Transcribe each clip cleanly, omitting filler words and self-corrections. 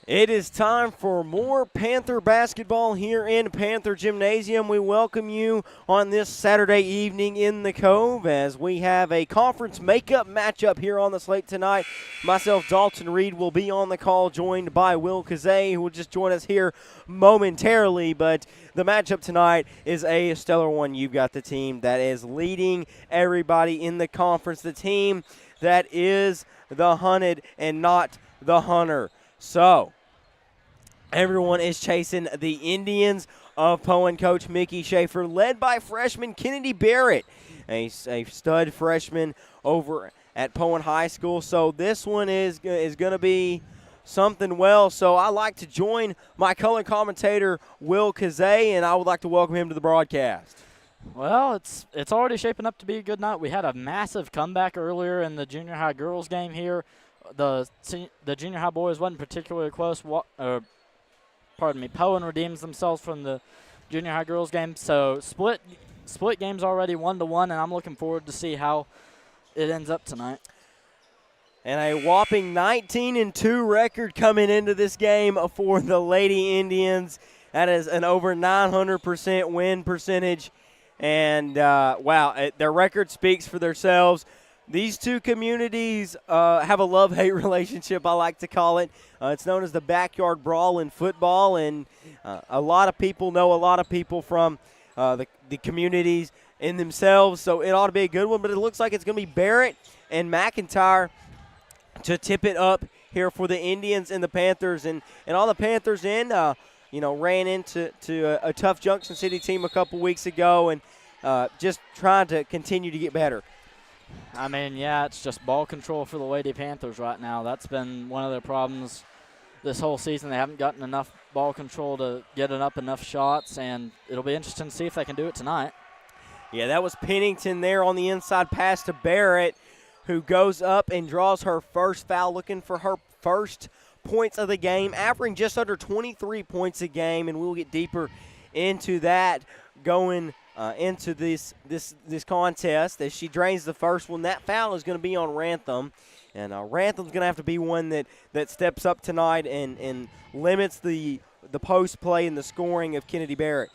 It is time for more Panther basketball here in Panther Gymnasium. We welcome you on this Saturday evening in the Cove as we have a conference makeup matchup here on the slate tonight. Myself, Dalton Reed, will be on the call, joined by Will Kazay, who will just join us here momentarily. But the matchup tonight is a stellar one. You've got the team that is leading everybody in the conference, the team that is the hunted and not the hunter. So, everyone is chasing the Indians of Poyen coach Mickey Schaefer, led by freshman Kennedy Barrett, a stud freshman over at Poyen High School. So this one is going to be something well. So I like to join my color commentator, Will Kazay, and I would like to welcome him to the broadcast. Well, it's already shaping up to be a good night. We had a massive comeback earlier in the junior high girls game here. The junior high boys wasn't particularly close. Poyen redeems themselves from the junior high girls game. So split games already 1-1, and I'm looking forward to see how it ends up tonight. And a whopping 19-2 record coming into this game for the Lady Indians. That is an over 900% win percentage. And, wow, their record speaks for themselves. These two communities have a love-hate relationship, I like to call it. It's known as the backyard brawl in football, and a lot of people know a lot of people from the communities in themselves, so it ought to be a good one. But it looks like it's going to be Barrett and McIntyre to tip it up here for the Indians and the Panthers. And all the Panthers ran into a tough Junction City team a couple weeks ago and just trying to continue to get better. I mean, yeah, it's just ball control for the Lady Panthers right now. That's been one of their problems this whole season. They haven't gotten enough ball control to get up enough shots, and it'll be interesting to see if they can do it tonight. Yeah, that was Pennington there on the inside pass to Barrett, who goes up and draws her first foul, looking for her first points of the game, averaging just under 23 points a game, and we'll get deeper into that going into this contest as she drains the first one. That foul is going to be on Rantham, and Rantham's going to have to be one that steps up tonight and limits the post play and the scoring of Kennedy Barrett.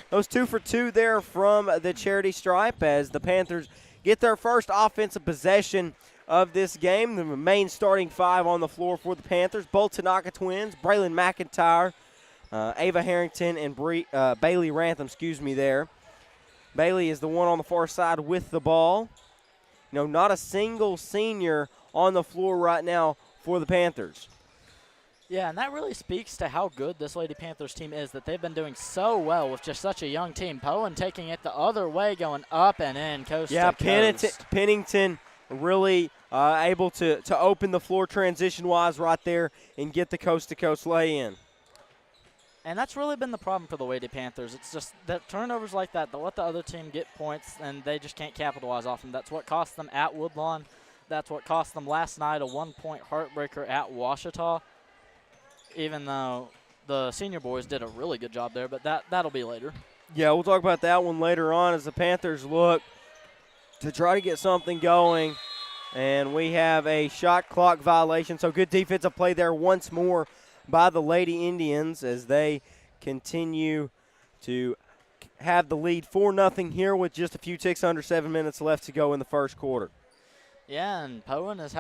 Those 2 for 2 there from the charity stripe as the Panthers get their first offensive possession of this game. The main starting 5 on the floor for the Panthers, both Tanaka twins, Braylon McIntyre, Ava Harrington, and Bailey Rantham, there. Bailey is the one on the far side with the ball. Not a single senior on the floor right now for the Panthers. Yeah, and that really speaks to how good this Lady Panthers team is, that they've been doing so well with just such a young team. Poyen taking it the other way, going up and in, coast to coast. Yeah, Pennington really able to open the floor transition-wise right there and get the coast-to-coast lay-in. And that's really been the problem for the Lady Panthers. It's just that turnovers like that, they'll let the other team get points, and they just can't capitalize off them. That's what cost them at Woodlawn. That's what cost them last night, a 1-point heartbreaker at Ouachita, even though the senior boys did a really good job there, but that'll be later. Yeah, we'll talk about that one later on as the Panthers look to try to get something going. And we have a shot clock violation, so good defensive play there once more by the Lady Indians as they continue to have the lead 4-0 here with just a few ticks under 7 minutes left to go in the first quarter. Yeah, and Poyen is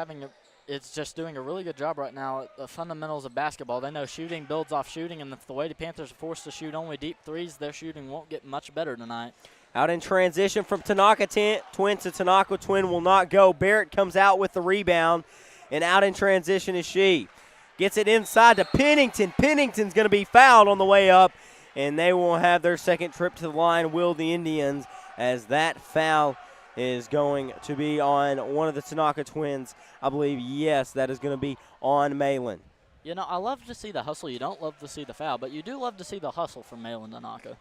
it's just doing a really good job right now at the fundamentals of basketball. They know shooting builds off shooting, and if the Lady Panthers are forced to shoot only deep threes, their shooting won't get much better tonight. Out in transition from Tanaka Twin to Tanaka Twin will not go. Barrett comes out with the rebound, and out in transition is she. Gets it inside to Pennington. Pennington's going to be fouled on the way up, and they will have their second trip to the line, will the Indians, as that foul is going to be on one of the Tanaka twins. I believe, yes, that is going to be on Malin. I love to see the hustle. You don't love to see the foul, but you do love to see the hustle from Malin Tanaka.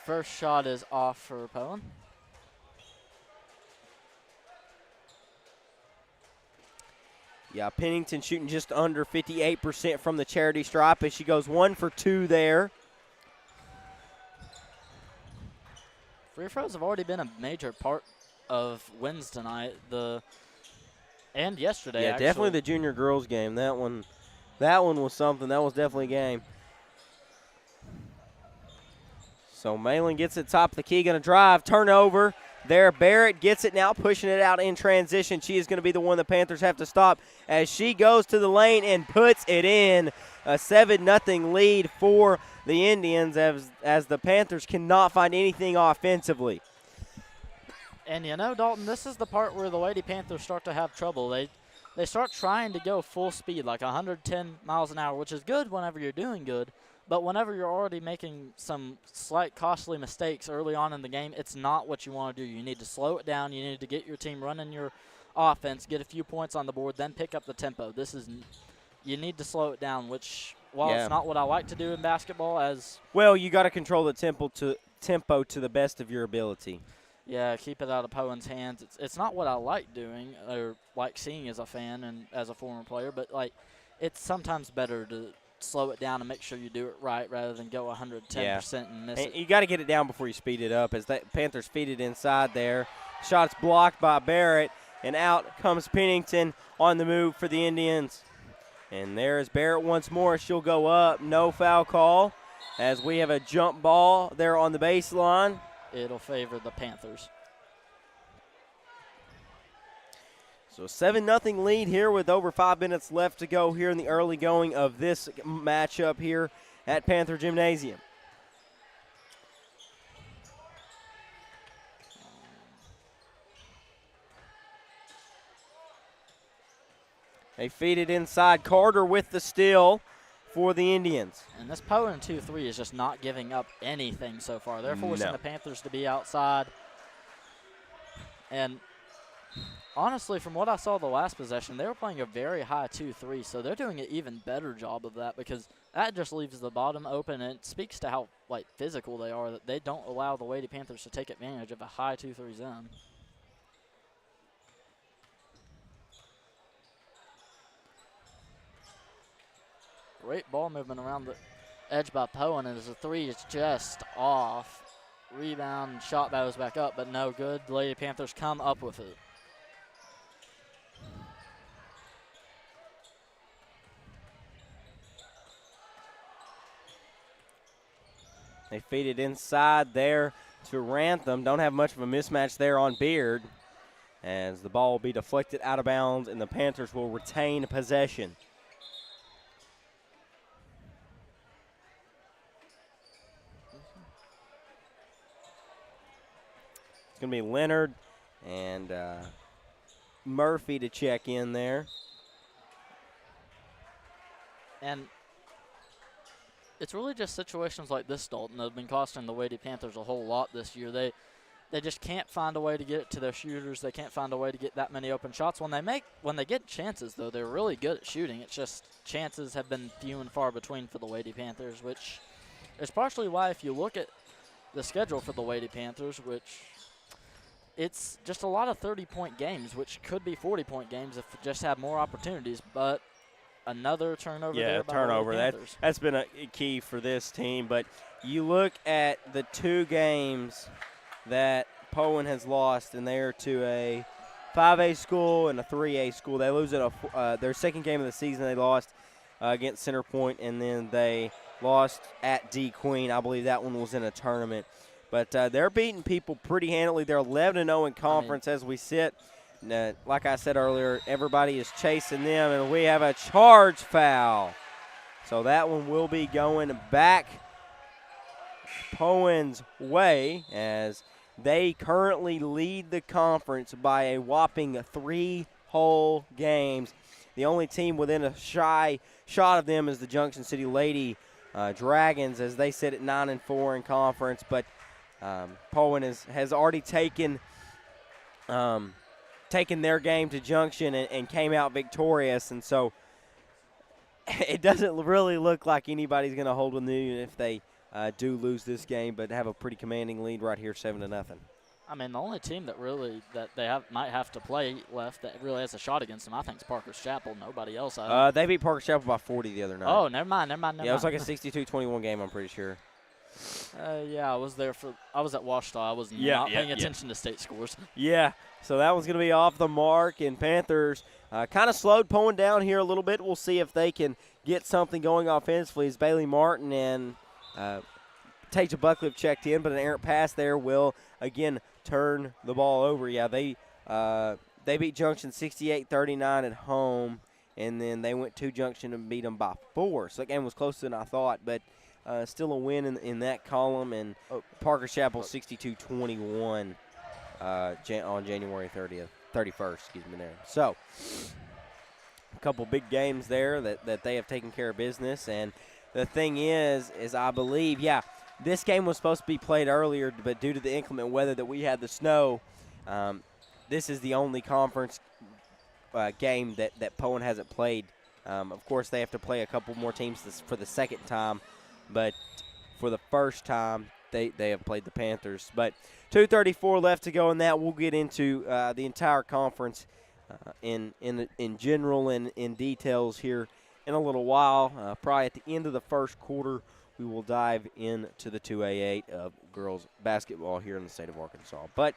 First shot is off for Poyen. Yeah, Pennington shooting just under 58% from the charity stripe as she goes 1 for 2 there. Free throws have already been a major part of wins tonight. The And yesterday, Yeah, actually. definitely the junior girls game. That one was something. That was definitely a game. So Malin gets it top of the key, going to drive, turnover. There, Barrett gets it now, pushing it out in transition. She is going to be the one the Panthers have to stop as she goes to the lane and puts it in. A 7-0 lead for the Indians as the Panthers cannot find anything offensively. And you know, Dalton, this is the part where the Lady Panthers start to have trouble. They start trying to go full speed, like 110 miles an hour, which is good whenever you're doing good. But whenever you're already making some slight costly mistakes early on in the game, it's not what you want to do. You need to slow it down. You need to get your team running your offense, get a few points on the board, then pick up the tempo. You need to slow it down, which, while it's not what I like to do in basketball, well, you got to control the tempo to the best of your ability. Yeah, keep it out of Poyen's hands. It's not what I like doing or like seeing as a fan and as a former player, but like it's sometimes better to slow it down and make sure you do it right rather than go 110% and miss it. You got to get it down before you speed it up as the Panthers feed it inside there. Shot's blocked by Barrett, and out comes Pennington on the move for the Indians. And there's Barrett once more. She'll go up. No foul call as we have a jump ball there on the baseline. It'll favor the Panthers. So 7-0 lead here with over 5 minutes left to go here in the early going of this matchup here at Panther Gymnasium. They feed it inside. Carter with the steal for the Indians. And this Poyen 2-3 is just not giving up anything so far. They're forcing the Panthers to be outside. And honestly, from what I saw the last possession, they were playing a very high 2-3, so they're doing an even better job of that because that just leaves the bottom open, and it speaks to how physical they are, that they don't allow the Lady Panthers to take advantage of a high 2-3 zone. Great ball movement around the edge by Poyen, and as the three is just off. Rebound, shot goes back up, but no good. The Lady Panthers come up with it. They feed it inside there to Rantham. Don't have much of a mismatch there on Beard as the ball will be deflected out of bounds and the Panthers will retain possession. It's going to be Leonard and Murphy to check in there. And it's really just situations like this, Dalton, that have been costing the Lady Panthers a whole lot this year. They just can't find a way to get it to their shooters. They can't find a way to get that many open shots. When they get chances, though, they're really good at shooting. It's just chances have been few and far between for the Lady Panthers, which is partially why if you look at the schedule for the Lady Panthers, which it's just a lot of 30-point games, which could be 40-point games if we just have more opportunities, but another turnover there by turnover. the Panthers. That's been a key for this team. But you look at the two games that Poyen has lost, and they're to a 5A school and a 3A school. They lose at their second game of the season. They lost against Center Point, and then they lost at D Queen. I believe that one was in a tournament. But they're beating people pretty handily. They're 11-0 in conference as we sit. Like I said earlier, everybody is chasing them, and we have a charge foul. So that one will be going back Poyen's way as they currently lead the conference by a whopping 3 whole games. The only team within a shy shot of them is the Junction City Lady Dragons as they sit at 9-4 in conference. But Poyen has already taken their game to Junction and came out victorious, and so it doesn't really look like anybody's going to hold with Union if they do lose this game, but have a pretty commanding lead right here, 7-0. I mean, the only team that might have to play left that really has a shot against them, I think, is Parker's Chapel. Nobody else. They beat Parker's Chapel by 40 the other night. Oh, never mind. Yeah, it was like a 62-21 game, I'm pretty sure. Yeah, I was there I was at Washita. I was not paying attention to state scores. Yeah, so that one's going to be off the mark, and Panthers kind of slowed Poyen down here a little bit. We'll see if they can get something going offensively as Bailey Martin and Taja Buckley have checked in, but an errant pass there will, again, turn the ball over. Yeah, they beat Junction 68-39 at home, and then they went to Junction and beat them by 4. So that game was closer than I thought, but still a win in that column. And Parker Chapel 62-21 on January 31st, there. So a couple big games there that they have taken care of business. And the thing is I believe, this game was supposed to be played earlier, but due to the inclement weather that we had, the snow, this is the only conference game that Poyen hasn't played. Of course, they have to play a couple more teams for the second time, but for the first time, they have played the Panthers. But 2:34 left to go in that. We'll get into the entire conference in general and in details here in a little while. Probably at the end of the first quarter, we will dive into the 2A8 of girls basketball here in the state of Arkansas. But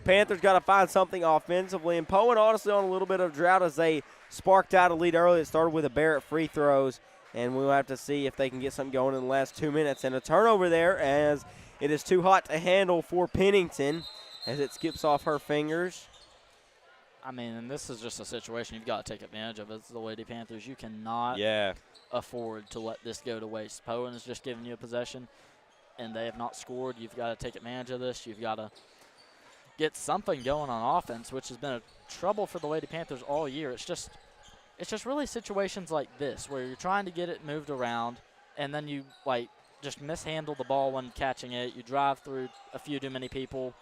Panthers got to find something offensively, and Poyen honestly on a little bit of drought as they sparked out a lead early. It started with a Barrett free throws, and we'll have to see if they can get something going in the last 2 minutes. And a turnover there as it is too hot to handle for Pennington as it skips off her fingers. I mean, and this is just a situation you've got to take advantage of. It's the Lady Panthers. You cannot afford to let this go to waste. Poyen is just giving you a possession, and they have not scored. You've got to take advantage of this. You've got to get something going on offense, which has been a trouble for the Lady Panthers all year. It's just really situations like this where you're trying to get it moved around, and then you just mishandle the ball when catching it. You drive through a few too many people,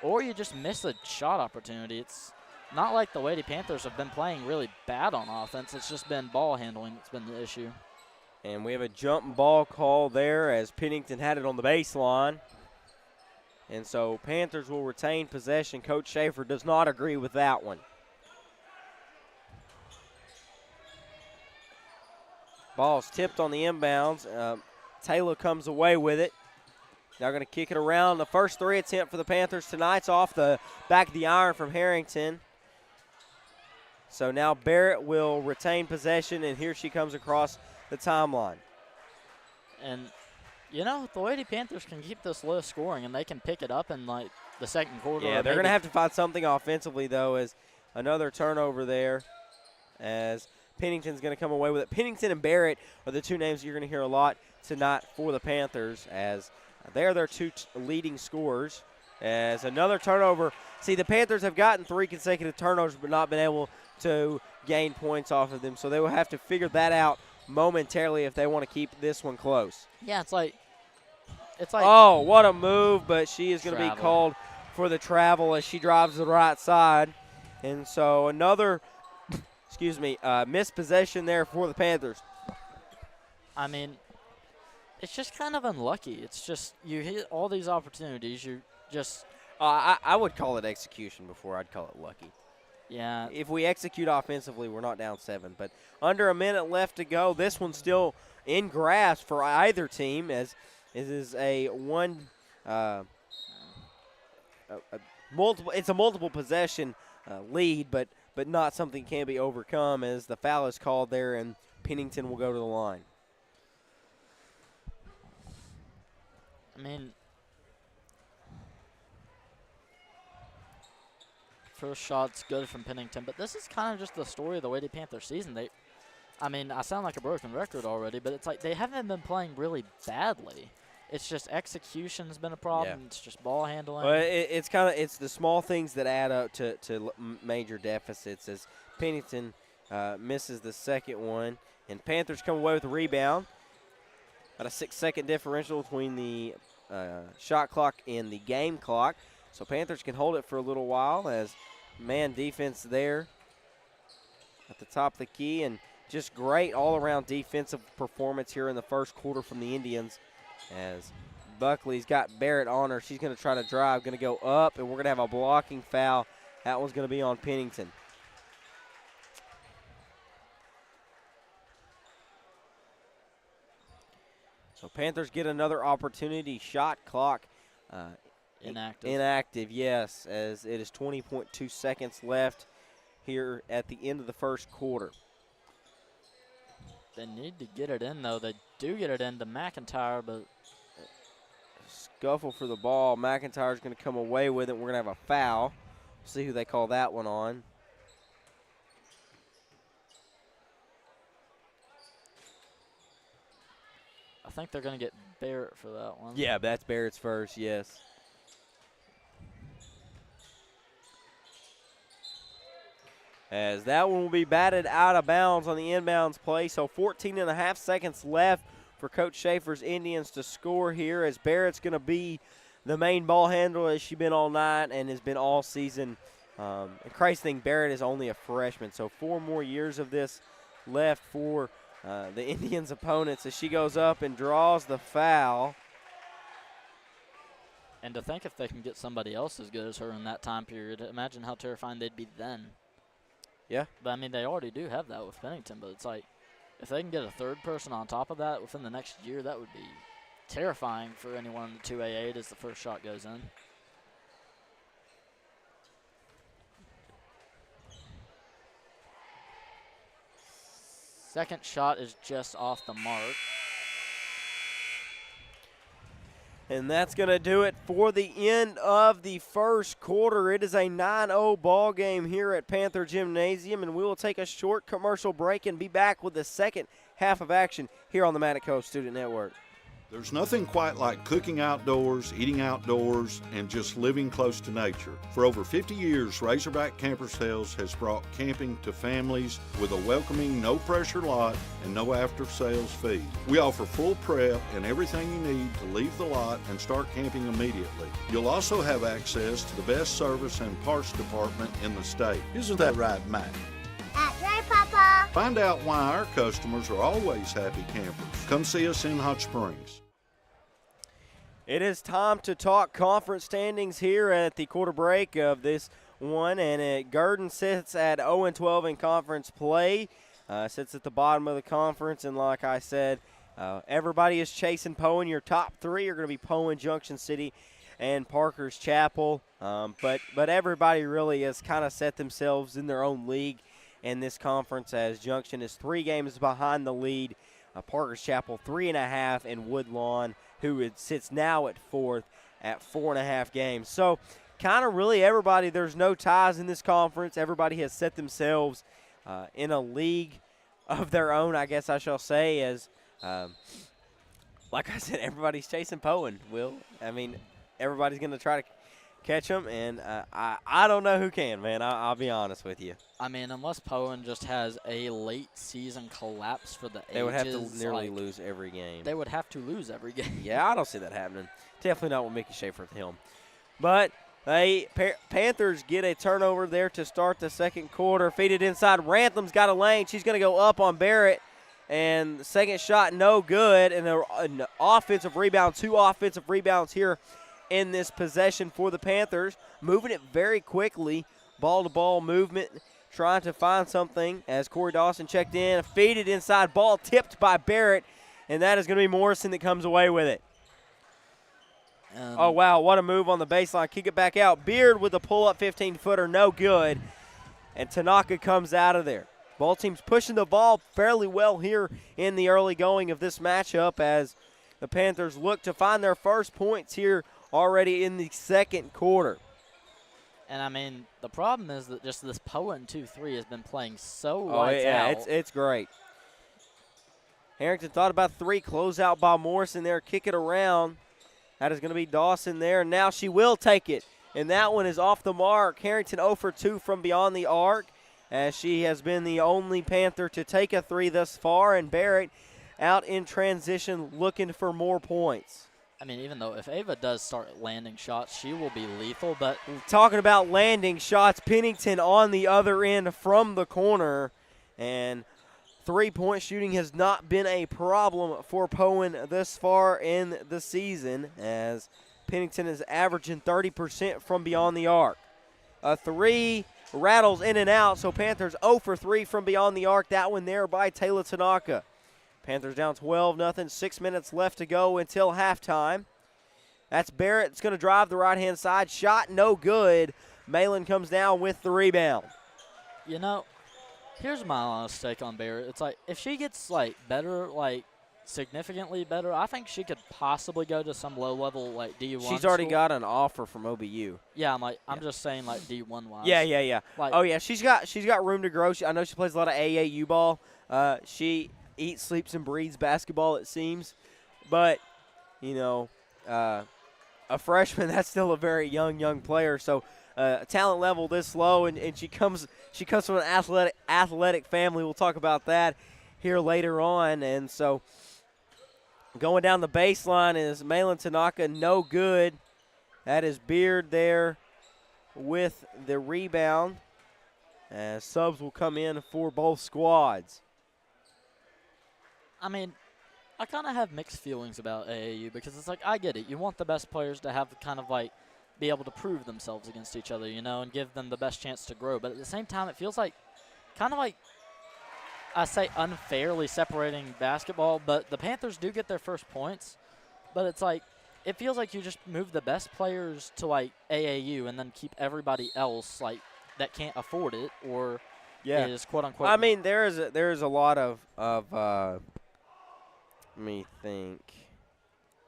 or you just miss a shot opportunity. It's not like the Lady Panthers have been playing really bad on offense. It's just been ball handling that's been the issue. And we have a jump ball call there as Pennington had it on the baseline. And so Panthers will retain possession. Coach Schaefer does not agree with that one. Ball's tipped on the inbounds. Taylor comes away with it. Now going to kick it around. The first 3 attempt for the Panthers tonight's off the back of the iron from Harrington. So now Barrett will retain possession, and here she comes across the timeline. And, the Lady Panthers can keep this low scoring, and they can pick it up in, the second quarter. Yeah, they're going to have to find something offensively, though, as another turnover there as Pennington's going to come away with it. Pennington and Barrett are the two names you're going to hear a lot tonight for the Panthers, as they're their 2 leading scorers. As another turnover. See, the Panthers have gotten 3 consecutive turnovers but not been able to gain points off of them, so they will have to figure that out momentarily if they want to keep this one close. Yeah, it's like oh, what a move, but she is going to be called for the travel as she drives to the right side. And so another, missed possession there for the Panthers. I mean, it's just kind of unlucky. It's just you hit all these opportunities. You just I would call it execution before I'd call it lucky. Yeah. If we execute offensively, we're not down 7. But under a minute left to go, this one's still in grasp for either team as it is a multiple possession lead, but not something can be overcome as the foul is called there, and Pennington will go to the line. I mean, first shot's good from Pennington, but this is kind of just the story of the Lady Panther season. I sound like a broken record already, but it's like they haven't been playing really badly. It's just execution's been a problem. Yeah. It's just ball handling. Well, it's the small things that add up to major deficits. As Pennington misses the second one, and Panthers come away with a rebound. About a 6-second differential between the shot clock and the game clock. So Panthers can hold it for a little while as man defense there at the top of the key, and just great all-around defensive performance here in the first quarter from the Indians as Buckley's got Barrett on her. She's going to try to drive, going to go up, and we're going to have a blocking foul. That one's going to be on Pennington. So Panthers get another opportunity. Shot clock inactive, yes, as it is 20.2 seconds left here at the end of the first quarter. They need to get it in, though. They do get it into McIntyre, but Scuffle for the ball. McIntyre's going to come away with it. We're going to have a foul. See who they call that one on. I think they're going to get Barrett for that one. Yeah, that's Barrett's first, yes. As that one will be batted out of bounds on the inbounds play. So 14.5 seconds left for Coach Schaefer's Indians to score here, as Barrett's going to be the main ball handler, as she's been all night and has been all season. The crazy thing, Barrett is only a freshman, so 4 more years of this left for the Indians' opponents as she goes up and draws the foul. And to think if they can get somebody else as good as her in that time period, imagine how terrifying they'd be then. Yeah. But, I mean, they already do have that with Pennington, but it's like if they can get a third person on top of that within the next year, that would be terrifying for anyone in the 2A8 as the first shot goes in. Second shot is just off the mark. And that's going to do it for the end of the first quarter. It is a 9-0 ball game here at Panther Gymnasium, and we will take a short commercial break and be back with the second half of action here on the Manic Cove Student Network. There's nothing quite like cooking outdoors, eating outdoors, and just living close to nature. For over 50 years, Razorback Camper Sales has brought camping to families with a welcoming, no-pressure lot and no after-sales fee. We offer full prep and everything you need to leave the lot and start camping immediately. You'll also have access to the best service and parts department in the state. Isn't that right, Matt? That's right, Papa. Find out why our customers are always happy campers. Come see us in Hot Springs. It is time to talk conference standings here at the quarter break of this one, and Gurdon sits at 0-12 in conference play, sits at the bottom of the conference, and like I said, everybody is chasing Poyen. Your top 3 are going to be Poyen, Junction City, and Parker's Chapel, but everybody really has kind of set themselves in their own league in this conference, as Junction is 3 games behind the lead, Parker's Chapel 3.5, and Woodlawn, who sits now at 4th at 4.5 games. So kind of really everybody, there's no ties in this conference. Everybody has set themselves in a league of their own, I guess I shall say, as like I said, everybody's chasing Poyen, Will. I mean, everybody's going to try to catch them, and I don't know who can, man. I'll be honest with you. I mean, unless Poyen just has a late season collapse for the ages. They would have to nearly lose every game. They would have to lose every game. Yeah, I don't see that happening. Definitely not with Mickey Schaefer at the helm. But Panthers get a turnover there to start the second quarter. Feeded inside. Rantham's got a lane. She's going to go up on Barrett. And the second shot, no good. And an offensive rebound, 2 offensive rebounds here in this possession for the Panthers. Moving it very quickly. Ball-to-ball movement. Trying to find something as Corey Dawson checked in. Feeded inside. Ball tipped by Barrett. And that is going to be Morrison that comes away with it. Oh, wow, what a move on the baseline. Kick it back out. Beard with the pull-up 15-footer, no good. And Tanaka comes out of there. Both teams pushing the ball fairly well here in the early going of this matchup as the Panthers look to find their first points here already in the second quarter. And, I mean, the problem is that just this Poyen 2-3 has been playing so lights out. It's great. Harrington thought about 3. Close out by Morrison there. Kick it around. That is going to be Dawson there. Now she will take it. And that one is off the mark. Harrington 0 for 2 from beyond the arc, as she has been the only Panther to take a 3 thus far. And Barrett out in transition looking for more points. I mean, even though if Ava does start landing shots, she will be lethal. But talking about landing shots, Pennington on the other end from the corner. And three-point shooting has not been a problem for Poyen this far in the season, as Pennington is averaging 30% from beyond the arc. A 3 rattles in and out, so Panthers 0 for 3 from beyond the arc. That one there by Taylor Tanaka. Panthers down 12-0. 6 minutes left to go until halftime. That's Barrett. It's going to drive the right-hand side. Shot no good. Malin comes down with the rebound. You know, here's my honest take on Barrett. It's like if she gets like better, like significantly better, I think she could possibly go to some low-level like D1. She's already school. got an offer from OBU. Yeah, I'm just saying like D1 wise. Yeah. Like, Oh yeah, she's got room to grow. I know she plays a lot of AAU ball. She eats, sleeps, and breathes basketball. It seems, but you know, a freshman, that's still a very young player. So talent level this low, and she comes from an athletic family. We'll talk about that here later on. And so going down the baseline is Malin Tanaka, no good. That is Beard there with the rebound. As subs will come in for both squads. I mean, I kind of have mixed feelings about AAU because it's like I get it. You want the best players to have kind of like be able to prove themselves against each other, you know, and give them the best chance to grow. But at the same time, it feels like kind of like I say unfairly separating basketball. But the Panthers do get their first points. But it's like it feels like you just move the best players to like AAU and then keep everybody else like that can't afford it or is quote unquote. I mean, there is a lot of let me think.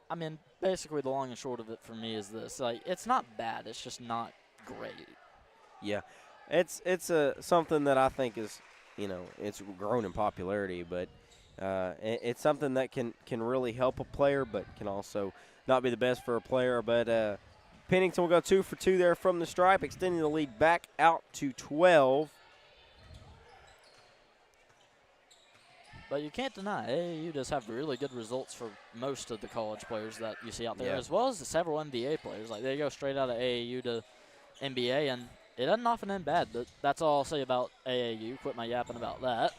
I mean, basically the long and short of it for me is this: like, it's not bad. It's just not great. Yeah, it's something that I think is, you know, it's grown in popularity, but it's something that can really help a player, but can also not be the best for a player. But Pennington will go 2 for 2 there from the stripe, extending the lead back out to 12. But you can't deny AAU does have really good results for most of the college players that you see out there, Yeah. as well as the several NBA players. Like, they go straight out of AAU to NBA, and it doesn't often end bad. But that's all I'll say about AAU. Quit my yapping about that.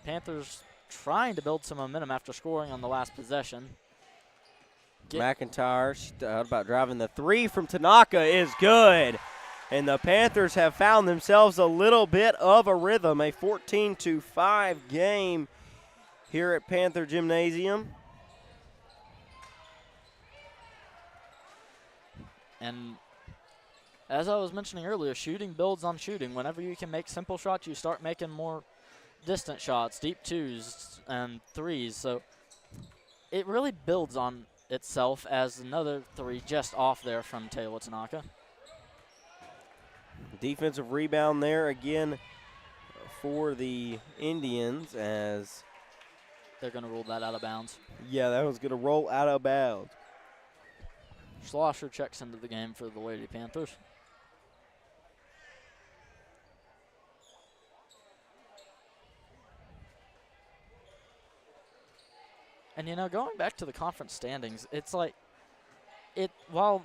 Panthers trying to build some momentum after scoring on the last possession. McIntyre about driving the three from Tanaka is good. And the Panthers have found themselves a little bit of a rhythm, a 14-5 game here at Panther Gymnasium. And as I was mentioning earlier, shooting builds on shooting. Whenever you can make simple shots, you start making more distant shots, deep twos and threes. So it really builds on itself as another three just off there from Taylor Tanaka. Defensive rebound there again for the Indians as they're going to roll that out of bounds. Yeah, that was going to roll out of bounds. Schlosser checks into the game for the Lady Panthers. And, you know, going back to the conference standings, it's like while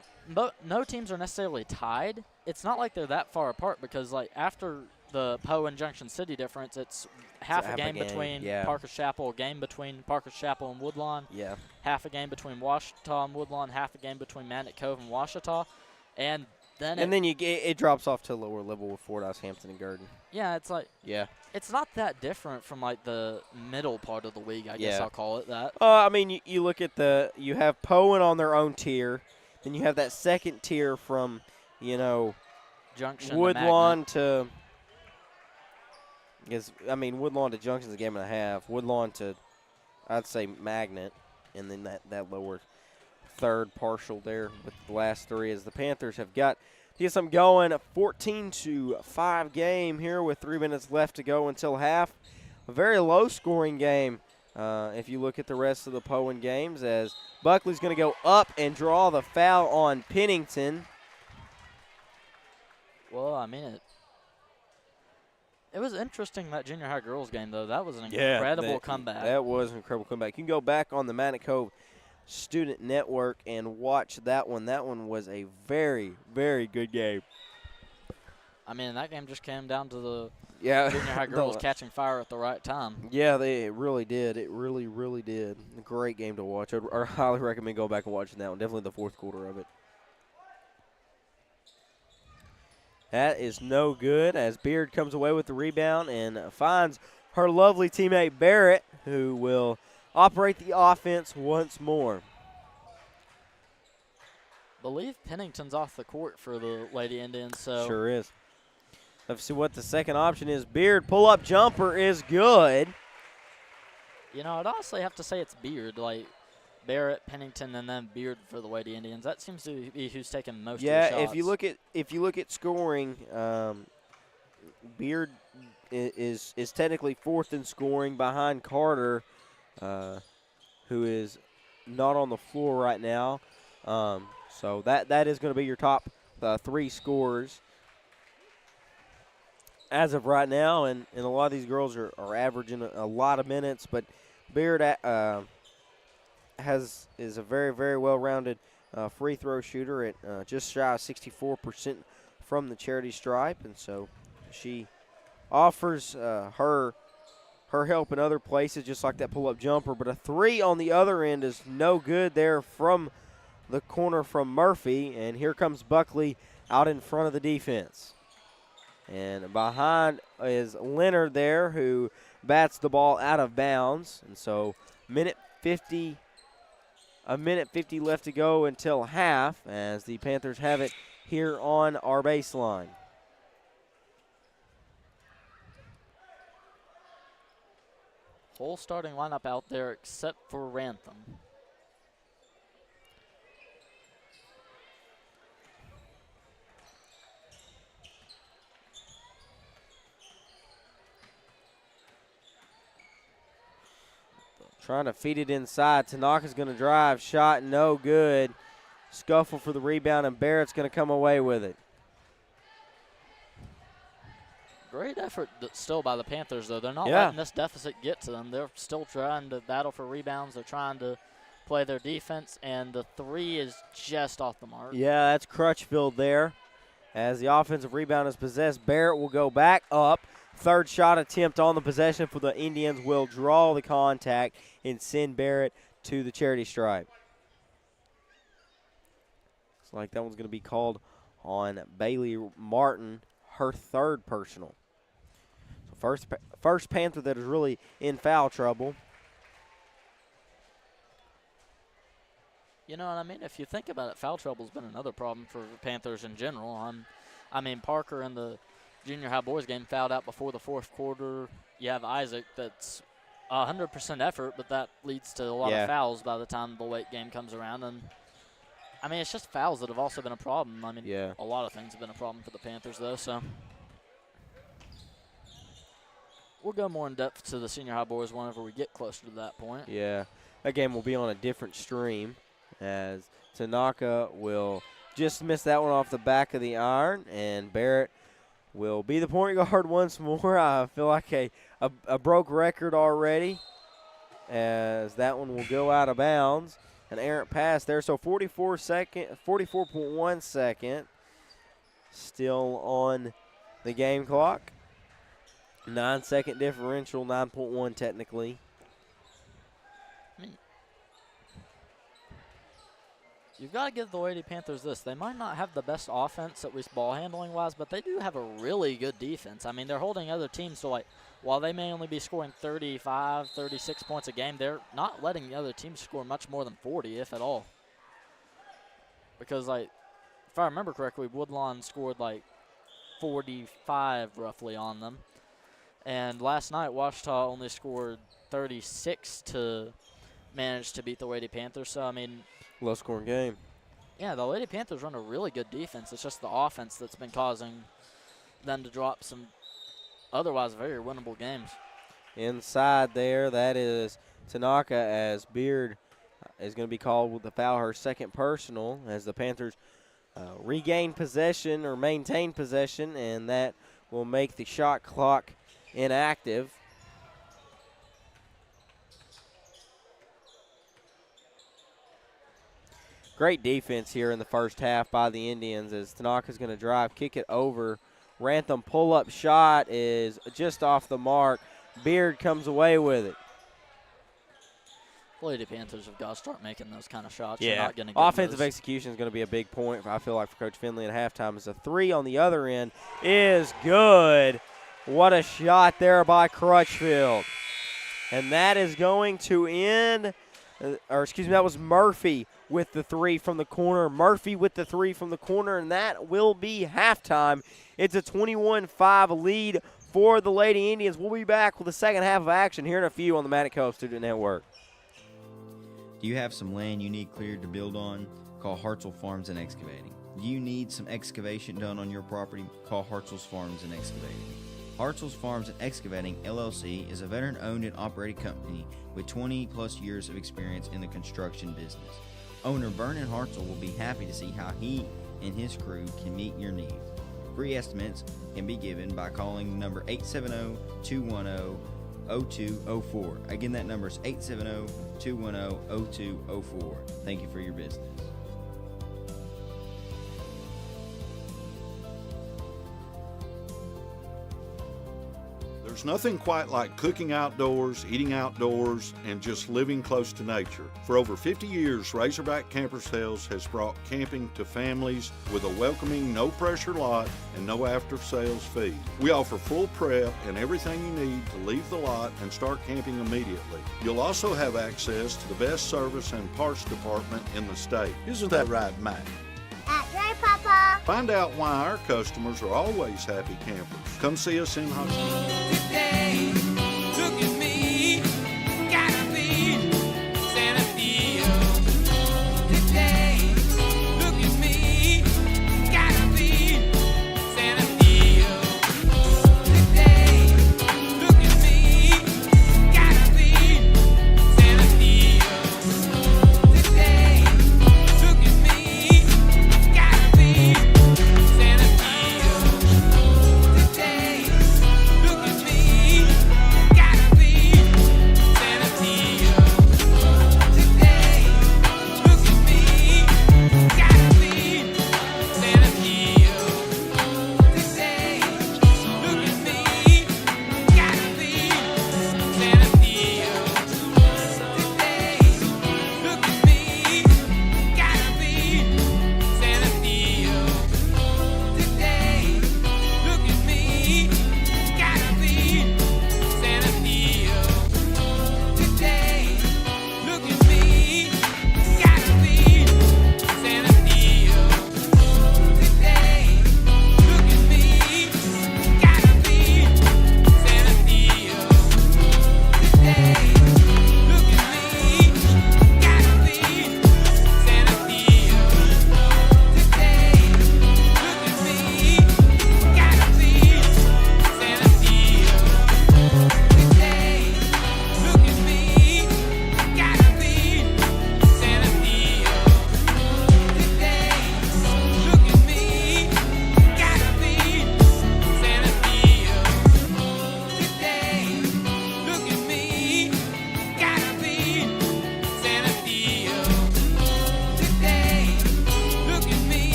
no teams are necessarily tied, it's not like they're that far apart because, like, after the Poyen Junction City difference, it's half a game between Parker's Chapel, a game between Parker's Chapel and Woodlawn, half a game between Washita and Woodlawn, half a game between Manic Cove and Washita, and then it drops off to a lower level with Fordyce, Hampton, and Gurdon. Yeah, it's like it's not that different from like the middle part of the league. I guess I'll call it that. I mean, you look at you have Poyen on their own tier, then you have that second tier from Junction Woodlawn to. Woodlawn to Junction's a game and a half. Woodlawn to, I'd say, Magnet, and then that lower third partial there with the last three as the Panthers have got to get something going. A 14-5 game here with 3 minutes left to go until half. A very low-scoring game if you look at the rest of the Poyen games as Buckley's going to go up and draw the foul on Pennington. Well, I mean, it was interesting, that junior high girls game, though. That was an incredible comeback. That was an incredible comeback. You can go back on the Manic Cove Student Network and watch that one. That one was a very, very good game. I mean, that game just came down to the junior high girls catching fire at the right time. Yeah, it really did. It really, really did. A great game to watch. I highly recommend going back and watching that one. Definitely the fourth quarter of it. That is no good as Beard comes away with the rebound and finds her lovely teammate Barrett, who will operate the offense once more. Believe Pennington's off the court for the Lady Indians. So Sure is. Let's see what the second option is. Beard pull-up jumper is good. You know, I'd honestly have to say it's Beard, like Barrett, Pennington, and then Beard for the Lady Indians. That seems to be who's taking most of the shots. Yeah, if you look at scoring, Beard is technically fourth in scoring behind Carter, who is not on the floor right now. So that is going to be your top three scorers as of right now, and a lot of these girls are averaging a lot of minutes, but Beard is a very, very well-rounded free throw shooter at just shy of 64% from the charity stripe, and so she offers her help in other places, just like that pull-up jumper. But a three on the other end is no good there from the corner from Murphy, and here comes Buckley out in front of the defense. And behind is Leonard there, who bats the ball out of bounds. And so a minute 50 left to go until half, as the Panthers have it here on our baseline. Whole starting lineup out there except for Rantham. Trying to feed it inside. Tanaka's going to drive. Shot no good. Scuffle for the rebound, and Barrett's going to come away with it. Great effort still by the Panthers, though. They're not letting this deficit get to them. They're still trying to battle for rebounds. They're trying to play their defense, and the three is just off the mark. Yeah, that's Crutchfield there. As the offensive rebound is possessed, Barrett will go back up. Third shot attempt on the possession for the Indians will draw the contact and send Barrett to the charity stripe. Looks like that one's going to be called on Bailey Martin, her third personal. So first Panther that is really in foul trouble. You know what I mean? If you think about it, foul trouble's been another problem for the Panthers in general. I mean, Parker in the junior high boys game fouled out before the fourth quarter. You have Isaac that's 100% effort, but that leads to a lot of fouls by the time the late game comes around. And I mean, it's just fouls that have also been a problem. I mean, a lot of things have been a problem for the Panthers, though. So we'll go more in depth to the senior high boys whenever we get closer to that point. Yeah, that game will be on a different stream, as Tanaka will just miss that one off the back of the iron, and Barrett will be the point guard once more. I feel like a broke record already, as that one will go out of bounds. An errant pass there, so 44.1 second still on the game clock. 9-second differential, 9.1 technically. You've got to give the Lady Panthers this. They might not have the best offense, at least ball handling-wise, but they do have a really good defense. I mean, they're holding other teams to, like, while they may only be scoring 35, 36 points a game, they're not letting the other teams score much more than 40, if at all. Because, like, if I remember correctly, Woodlawn scored, like, 45 roughly on them. And last night, Washita only scored 36 to manage to beat the Lady Panthers. So, I mean, low-scoring game. Yeah, the Lady Panthers run a really good defense. It's just the offense that's been causing them to drop some otherwise very winnable games. Inside there, that is Tanaka, as Beard is going to be called with the foul, her second personal, as the Panthers regain possession or maintain possession, and that will make the shot clock inactive. Great defense here in the first half by the Indians, as Tanaka's going to drive, kick it over. Rantham pull-up shot is just off the mark. Beard comes away with it. Lady Panthers have got to start making those kind of shots. Yeah, You're not gonna get offensive those. execution is going to be a big point, I feel like, for Coach Finley at halftime. As a three on the other end is good. What a shot there by Crutchfield. And that is going to end, that was Murphy with the three from the corner. Murphy with the three from the corner, and that will be halftime. It's a 21-5 lead for the Lady Indians. We'll be back with the second half of action here in a few on the Manic Cove Student Network. Do you have some land you need cleared to build on? Call Hartzell Farms and Excavating. Do you need some excavation done on your property? Call Hartzell's Farms and Excavating. Hartzell's Farms and Excavating, LLC, is a veteran-owned and operated company with 20-plus years of experience in the construction business. Owner Vernon Hartzell will be happy to see how he and his crew can meet your needs. Free estimates can be given by calling number 870-210-0204. Again, that number is 870-210-0204. Thank you for your business. There's nothing quite like cooking outdoors, eating outdoors, and just living close to nature. For over 50 years, Razorback Camper Sales has brought camping to families with a welcoming, no-pressure lot and no after-sales fee. We offer full prep and everything you need to leave the lot and start camping immediately. You'll also have access to the best service and parts department in the state. Isn't that right, Matt? That's right, Papa. Find out why our customers are always happy campers. Come see us in Hutchinson. Today, look at me, gotta be Santa Fe. Today, look at me, gotta be Santa Fe. Today, look at me, gotta be Santa Fe. Today, look at me, gotta be Santa Fe. Today, look at me.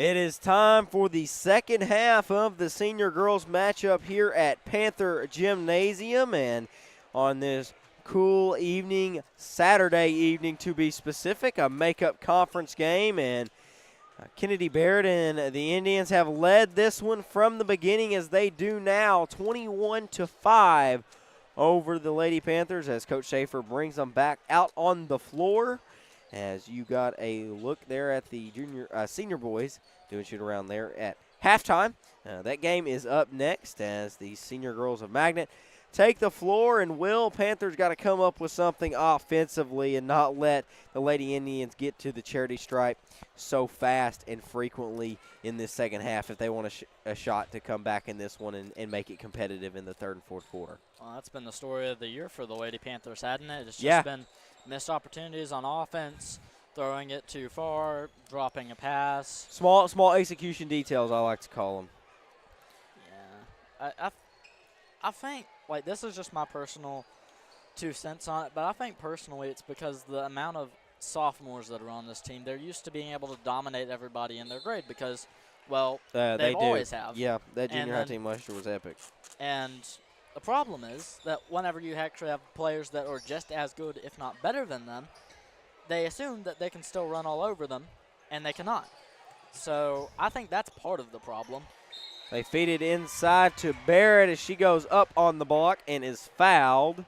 It is time for the second half of the senior girls matchup here at Panther Gymnasium. And on this cool evening, Saturday evening to be specific, a makeup conference game. And Kennedy Barrett and the Indians have led this one from the beginning, as they do now, 21-5 over the Lady Panthers, as Coach Schaefer brings them back out on the floor. As you got a look there at the senior boys doing shoot around there at halftime. That game is up next as the senior girls of Magnet take the floor, and Panthers got to come up with something offensively and not let the Lady Indians get to the charity stripe so fast and frequently in this second half if they want a shot to come back in this one and make it competitive in the third and fourth quarter. Well, that's been the story of the year for the Lady Panthers, hadn't it? It's just been missed opportunities on offense, throwing it too far, dropping a pass. Small execution details, I like to call them. Yeah. I think, like, this is just my personal 2 cents on it, but I think personally it's because the amount of sophomores that are on this team, they're used to being able to dominate everybody in their grade because, well, they always have. Yeah, that junior high team last year was epic. And the problem is that whenever you actually have players that are just as good, if not better than them, they assume that they can still run all over them, and they cannot. So I think that's part of the problem. They feed it inside to Barrett as she goes up on the block and is fouled.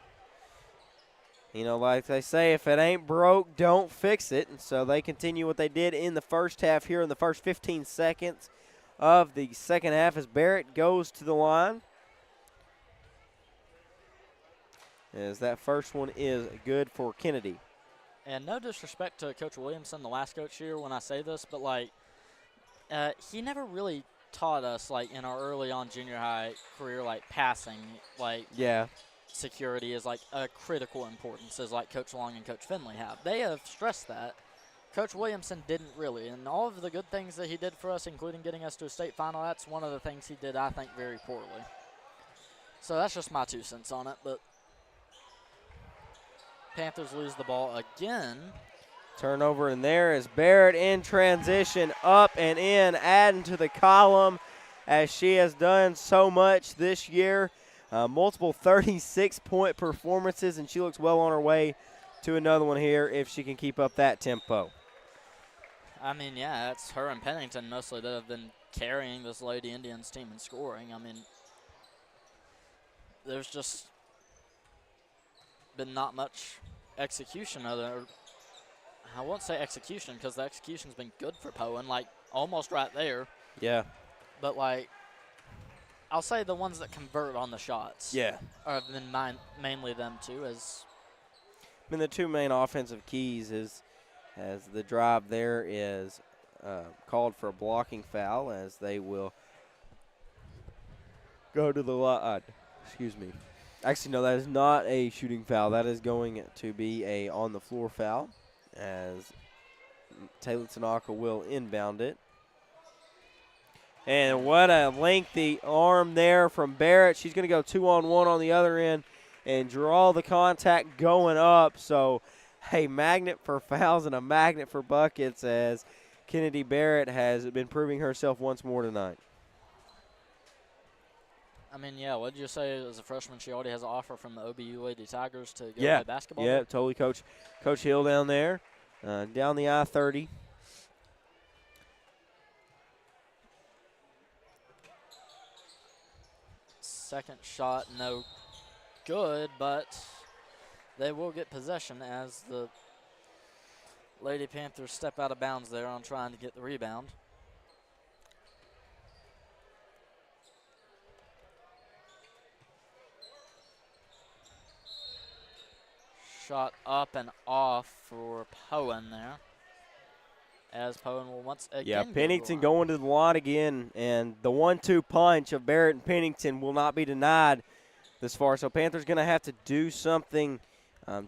You know, like they say, if it ain't broke, don't fix it. And so they continue what they did in the first half here in the first 15 seconds of the second half as Barrett goes to the line. As that first one is good for Kennedy. And no disrespect to Coach Williamson, the last coach here, when I say this, but, like, he never really taught us, like, in our early on junior high career, like, passing, like, security is, like, a critical importance, as, like, Coach Long and Coach Finley have. They have stressed that. Coach Williamson didn't really. And all of the good things that he did for us, including getting us to a state final, that's one of the things he did, I think, very poorly. So that's just my 2 cents on it, but Panthers lose the ball again. Turnover in there as Barrett in transition, up and in, adding to the column as she has done so much this year. Multiple 36-point performances, and she looks well on her way to another one here if she can keep up that tempo. I mean, yeah, it's her and Pennington mostly that have been carrying this Lady Indians team in scoring. I mean, there's just been not much execution other. I won't say execution because the execution's been good for Poyen, like almost right there. Yeah. But, like, I'll say the ones that convert on the shots. Yeah. Have been mainly them two. As I mean, the two main offensive keys is as the drive there is called for a blocking foul, as they will go to the line. Excuse me. Actually, no, that is not a shooting foul. That is going to be a on-the-floor foul, as Taylor Tanaka will inbound it. And what a lengthy arm there from Barrett. She's going to go 2-on-1 on the other end and draw the contact going up. So a magnet for fouls and a magnet for buckets, as Kennedy Barrett has been proving herself once more tonight. I mean, yeah, what did you say as a freshman? She already has an offer from the OBU Lady Tigers to go play basketball? Yeah, totally. Coach Hill down there, down the I-30. Second shot, no good, but they will get possession as the Lady Panthers step out of bounds there on trying to get the rebound. Shot up and off for Poyen there, as Poyen will once again. Yeah, Pennington going to the line again, and the 1-2 punch of Barrett and Pennington will not be denied this far. So Panthers going to have to do something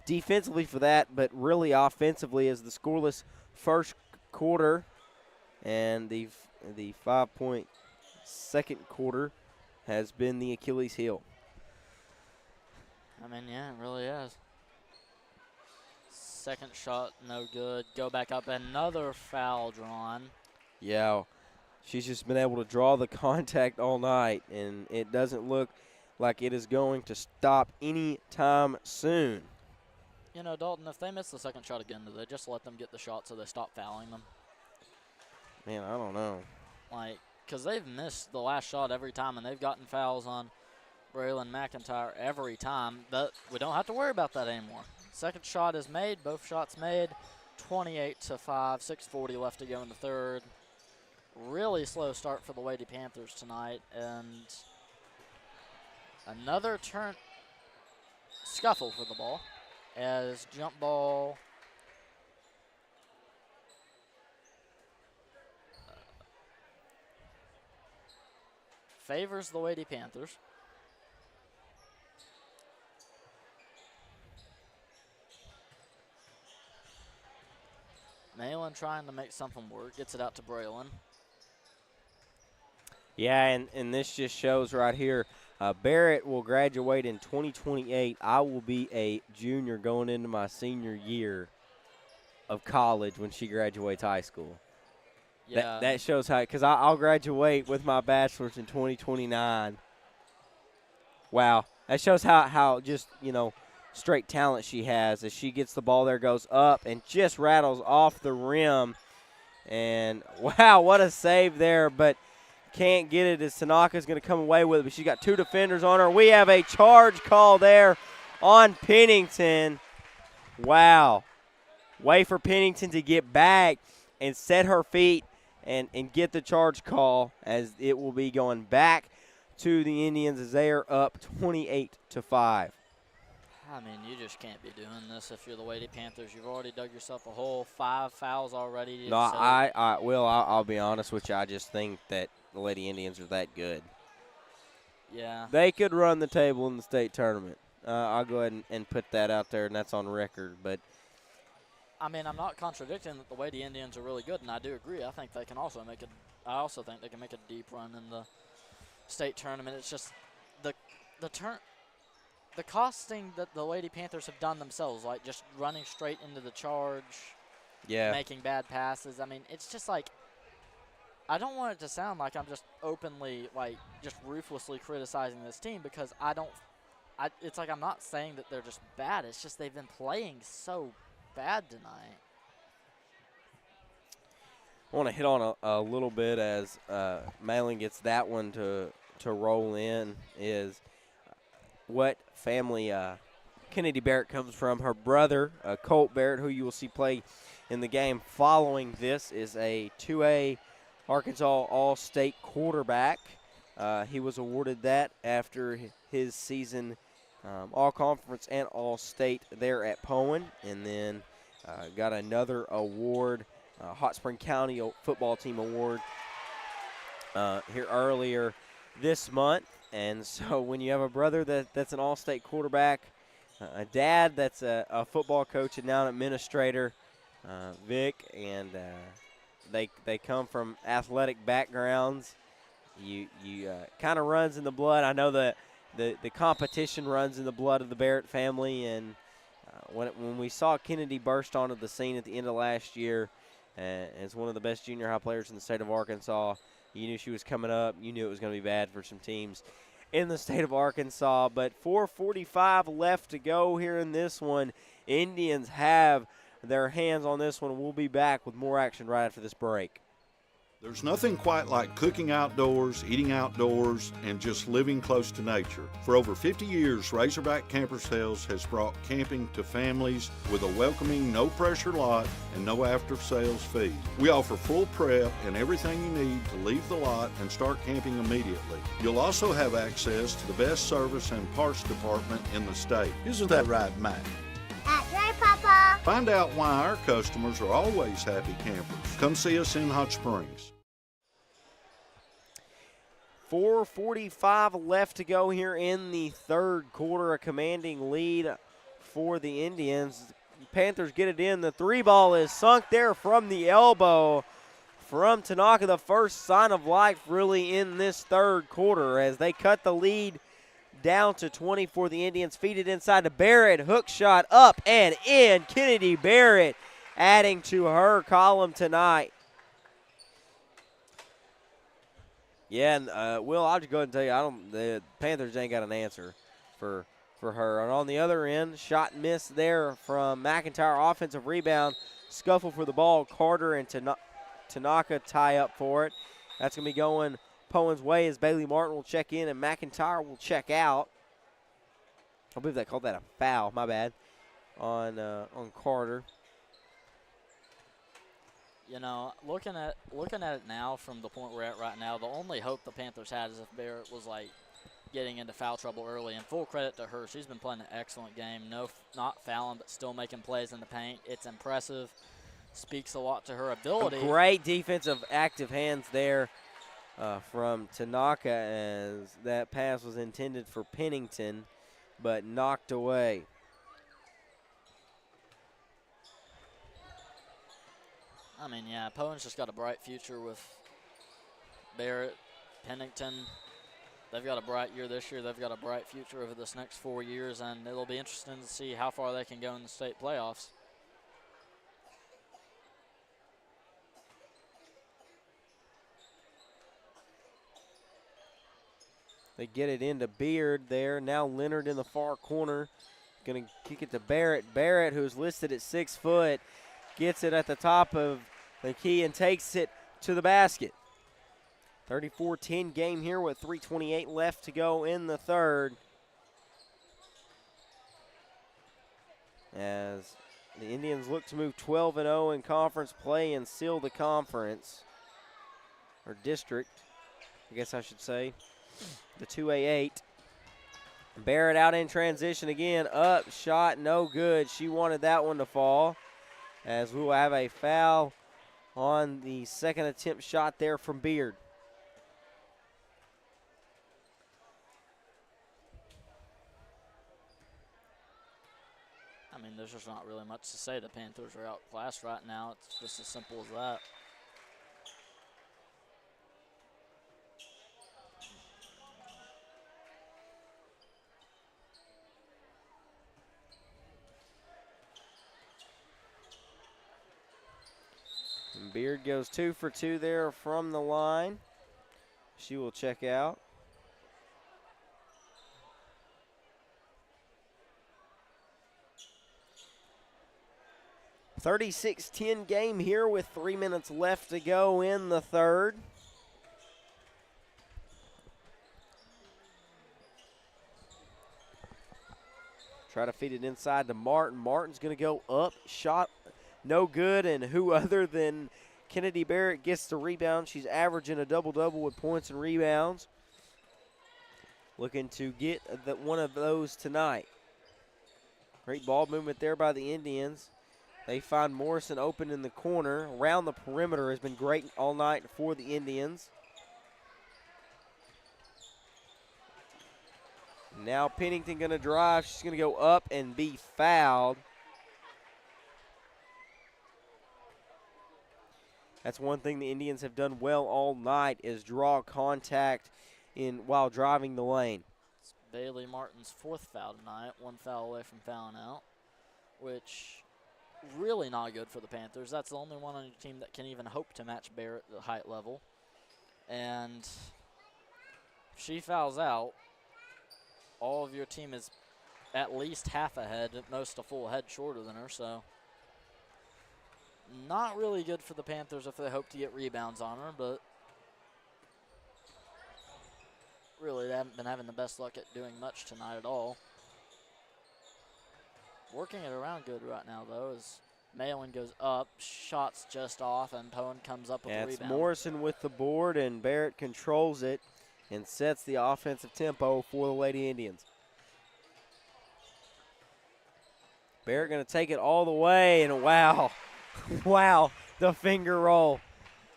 defensively for that, but really offensively, as the scoreless first quarter and the 5-point second quarter has been the Achilles heel. I mean, yeah, it really is. Second shot, no good. Go back up. Another foul drawn. Yeah, She's just been able to draw the contact all night, and it doesn't look like it is going to stop anytime soon. You know, Dalton, if they miss the second shot again, do they just let them get the shot so they stop fouling them? Man, I don't know. Like, because they've missed the last shot every time, and they've gotten fouls on Braylon McIntyre every time. But we don't have to worry about that anymore. Second shot is made, both shots made, 28-5, 6:40 left to go in the third. Really slow start for the Lady Panthers tonight, and another turn scuffle for the ball as jump ball favors the Lady Panthers. Malin trying to make something work, gets it out to Braylon. Yeah, and this just shows right here, Barrett will graduate in 2028. I will be a junior going into my senior year of college when she graduates high school. Yeah, That shows how, because I'll graduate with my bachelor's in 2029. Wow. That shows how just, straight talent she has. As she gets the ball there, goes up, and just rattles off the rim. And, wow, what a save there. But can't get it as Tanaka's going to come away with it. But she's got two defenders on her. We have a charge call there on Pennington. Wow. Way for Pennington to get back and set her feet and get the charge call, as it will be going back to the Indians as they are up 28-5. I mean, you just can't be doing this if you're the Lady Panthers. You've already dug yourself a hole. 5 fouls already. No, I'll be honest with you. I just think that the Lady Indians are that good. Yeah. They could run the table in the state tournament. I'll go ahead and put that out there, and that's on record. But I mean, I'm not contradicting that the Lady Indians are really good, and I do agree. I think they can also make I also think they can make a deep run in the state tournament. It's just the costing that the Lady Panthers have done themselves, like just running straight into the charge, making bad passes. I mean, it's just like, I don't want it to sound like I'm just openly, just ruthlessly criticizing this team, because it's like I'm not saying that they're just bad. It's just they've been playing so bad tonight. I want to hit on a little bit as Malin gets that one to roll in, is what family Kennedy Barrett comes from. Her brother, Colt Barrett, who you will see play in the game following this, is a 2A Arkansas All-State quarterback. He was awarded that after his season All-Conference and All-State there at Poyen, and then got another award, Hot Spring County Football Team Award here earlier this month. And so when you have a brother that's an all-state quarterback, a dad that's a football coach and now an administrator, Vic, and they come from athletic backgrounds, you kind of runs in the blood. I know the competition runs in the blood of the Barrett family, and when we saw Kennedy burst onto the scene at the end of last year as one of the best junior high players in the state of Arkansas, you knew she was coming up. You knew it was going to be bad for some teams in the state of Arkansas. But 4:45 left to go here in this one. Indians have their hands on this one. We'll be back with more action right after this break. There's nothing quite like cooking outdoors, eating outdoors, and just living close to nature. For over 50 years, Razorback Camper Sales has brought camping to families with a welcoming, no-pressure lot and no after-sales fee. We offer full prep and everything you need to leave the lot and start camping immediately. You'll also have access to the best service and parts department in the state. Isn't that right, Matt? That's right, Papa. Find out why our customers are always happy campers. Come see us in Hot Springs. 4:45 left to go here in the third quarter. A commanding lead for the Indians. Panthers get it in. The three ball is sunk there from the elbow from Tanaka. The first sign of life really in this third quarter as they cut the lead down to 20 for the Indians. Feed it inside to Barrett. Hook shot up and in. Kennedy Barrett adding to her column tonight. Yeah, and Will, I'll just go ahead and tell you, the Panthers ain't got an answer for her. And on the other end, shot and miss there from McIntyre. Offensive rebound, scuffle for the ball. Carter and Tanaka tie up for it. That's going to be going Poyen's way as Bailey Martin will check in and McIntyre will check out. I believe they called that a foul. My bad on Carter. You know, looking at it now from the point we're at right now, the only hope the Panthers had is if Barrett was like getting into foul trouble early. And full credit to her, she's been playing an excellent game. Not fouling, but still making plays in the paint. It's impressive. Speaks a lot to her ability. A great defensive active hands there from Tanaka as that pass was intended for Pennington, but knocked away. I mean, yeah, Poyen's just got a bright future with Barrett, Pennington. They've got a bright year this year. They've got a bright future over this next 4 years, and it'll be interesting to see how far they can go in the state playoffs. They get it into Beard there. Now Leonard in the far corner. Going to kick it to Barrett. Barrett, who's listed at 6 foot, gets it at the top of the key and takes it to the basket. 34-10 game here with 3:28 left to go in the third. As the Indians look to move 12-0 in conference play and seal the conference, or district, I guess I should say, the 2A8. Barrett out in transition again, up, shot, no good. She wanted that one to fall, as we will have a foul on the second attempt shot there from Beard. I mean, there's just not really much to say. The Panthers are outclassed right now. It's just as simple as that. And Beard goes 2 for 2 there from the line. She will check out. (36-10) game here with 3 minutes left to go in the third. Try to feed it inside to Martin. Martin's going to go up, shot no good, and who other than Kennedy Barrett gets the rebound. She's averaging a double-double with points and rebounds. Looking to get one of those tonight. Great ball movement there by the Indians. They find Morrison open in the corner. Around the perimeter has been great all night for the Indians. Now Pennington going to drive. She's going to go up and be fouled. That's one thing the Indians have done well all night is draw contact while driving the lane. It's Bailey Martin's 4th foul tonight, 1 foul away from fouling out, which really not good for the Panthers. That's the only one on your team that can even hope to match Barrett at the height level. And if she fouls out, all of your team is at least half a head, at most a full head shorter than her, so not really good for the Panthers if they hope to get rebounds on her, but really they haven't been having the best luck at doing much tonight at all. Working it around good right now, though, as Malin goes up, shots just off, and Poyen comes up with the It's rebound. Morrison with the board, and Barrett controls it and sets the offensive tempo for the Lady Indians. Barrett going to take it all the way, and wow, wow, the finger roll.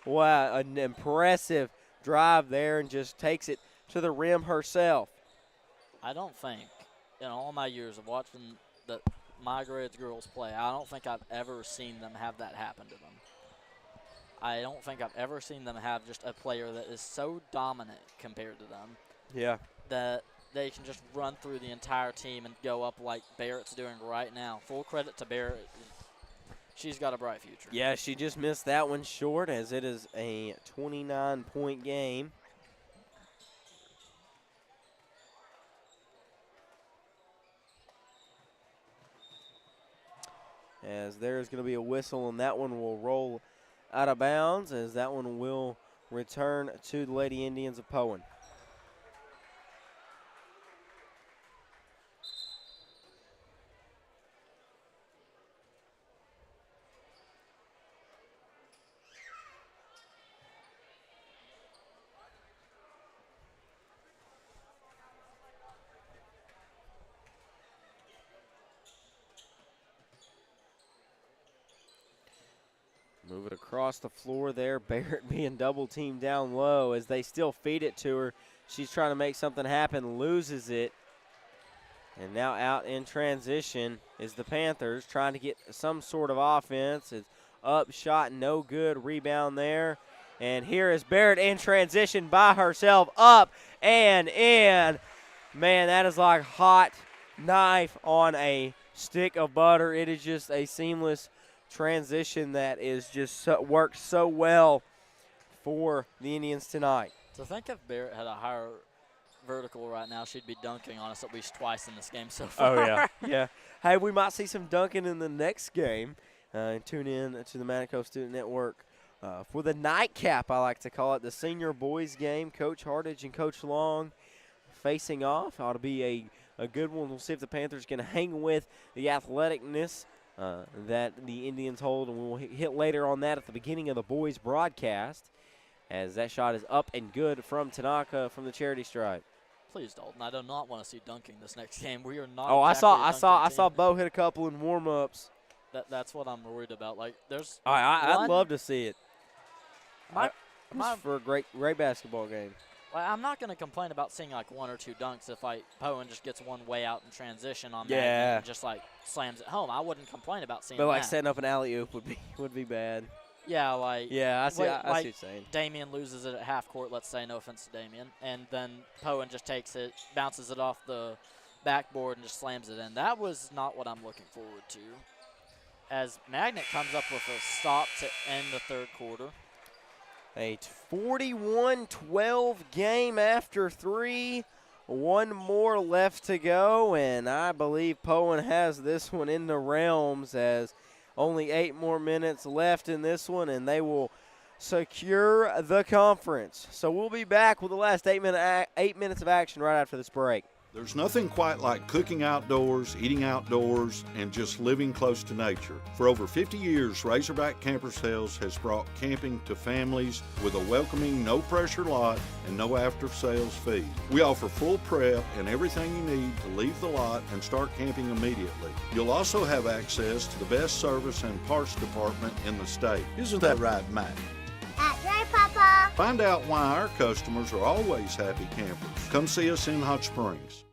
Wow, an impressive drive there, and just takes it to the rim herself. I don't think, in all my years of watching the Migrated girls play, I don't think I've ever seen them have that happen to them. I don't think I've ever seen them have just a player that is so dominant compared to them. Yeah. That they can just run through the entire team and go up like Barrett's doing right now. Full credit to Barrett. She's got a bright future. Yeah, she just missed that one short as it is a 29-point game. as there's going to be a whistle, and that one will roll out of bounds as that one will return to the Lady Indians of Poyen. Move it across the floor there. Barrett being double teamed down low as they still feed it to her. She's trying to make something happen, loses it. And now out in transition is the Panthers trying to get some sort of offense. It's up, shot, no good. Rebound there. And here is Barrett in transition by herself. Up and in. Man, that is like hot knife on a stick of butter. It is just a seamless transition that is just works so well for the Indians tonight. So think if Barrett had a higher vertical right now, she'd be dunking on us at least twice in this game so far. Oh, yeah. Yeah. Hey, we might see some dunking in the next game. Tune in to the Manico Student Network for the nightcap, I like to call it, the senior boys game. Coach Hardage and Coach Long facing off. Ought to be a good one. We'll see if the Panthers can hang with the athleticness that the Indians hold, and we'll hit later on that at the beginning of the boys broadcast as that shot is up and good from Tanaka from the charity stripe. Please, Dalton, I do not want to see dunking this next game. We are not. Oh, exactly a I dunking saw team. Bo hit a couple in warm-ups. That's what I'm worried about. Like, there's I'd one- love to see it. my, Just for a great basketball game. Like, I'm not going to complain about seeing like one or two dunks if like Poyen just gets one way out in transition on that Yeah. and just like slams it home. I wouldn't complain about seeing But like that. setting up an alley oop would be bad. Yeah, like Yeah, I see. Wait, I see like- what you're saying. Damien loses it at half court, let's say, no offense to Damien, and then Poyen just takes it, bounces it off the backboard and just slams it in. That was not what I'm looking forward to. As Magnet comes up with a stop to end the third quarter. A 41-12 game after 3. One more left to go, and I believe Poyen has this one in the realms as only 8 more minutes left in this one, and they will secure the conference. So we'll be back with the last 8 minutes of action right after this break. There's nothing quite like cooking outdoors, eating outdoors, and just living close to nature. For over 50 years, Razorback Camper Sales has brought camping to families with a welcoming, no-pressure lot and no after-sales fee. We offer full prep and everything you need to leave the lot and start camping immediately. You'll also have access to the best service and parts department in the state. Isn't that right, Matt? That's right, Papa. Find out why our customers are always happy campers. Come see us in Hot Springs.